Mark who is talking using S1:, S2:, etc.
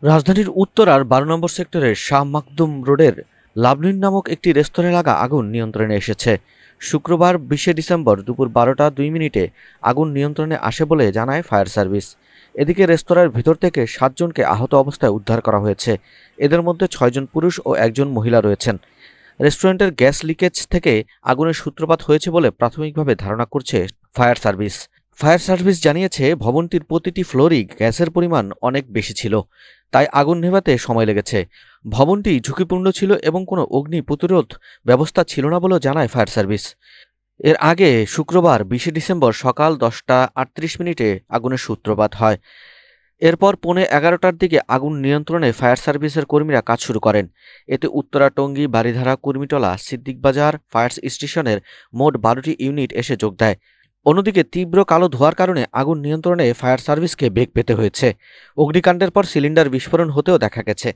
S1: রাজধানীর উত্তরার ১২ নম্বর সেক্টরের শাহ মাকদুম রোডের লাভলিন নামক একটি রেস্তোরাঁয় লাগা আগুন নিয়ন্ত্রণে এসেছে। শুক্রবার ২০শে ডিসেম্বর দুপুর ১২টা ২ মিনিটে আগুন নিয়ন্ত্রণে আসে বলে জানায় ফায়ার সার্ভিস। এদিকে রেস্তোরাঁর ভিতর থেকে ৭ জনকে আহত অবস্থায় উদ্ধার করা হয়েছে। এদের মধ্যে ৬ জন পুরুষ ও ১ জন মহিলা রয়েছেন। রেস্টুরেন্টের গ্যাস লিকেজ থেকে আগুনের সূত্রপাত হয়েছে বলে প্রাথমিকভাবে ধারণা করছে ফায়ার সার্ভিস। ফায়ার সার্ভিস জানিয়েছে, ভবনটির প্রতিটি ফ্লোরেই গ্যাসের পরিমাণ অনেক বেশি ছিল, তাই আগুন নেভাতে সময় লেগেছে। ভবনটি ঝুঁকিপূর্ণ ছিল এবং কোনো অগ্নি প্রতিরোধ ব্যবস্থা ছিল না বলেও জানায় ফায়ার সার্ভিস। এর আগে শুক্রবার ২০শে ডিসেম্বর সকাল ১০টা ৩৮ মিনিটে আগুনের সূত্রপাত হয়। এরপর পৌনে ১১টার দিকে আগুন নিয়ন্ত্রণে ফায়ার সার্ভিসের কর্মীরা কাজ শুরু করেন। এতে উত্তরা, টঙ্গী, বারিধারা, কুর্মিটোলা, সিদ্দিক বাজার ফায়ার স্টেশনের মোট ১২টি ইউনিট এসে যোগ দেয়। অন্যদিকে তীব্র কালো ধোঁয়ার কারণে আগুন নিয়ন্ত্রণে ফায়ার সার্ভিসকে বেগ পেতে হয়েছে। অগ্নিকাণ্ডের পর সিলিন্ডার বিস্ফোরণ হতেও দেখা গেছে।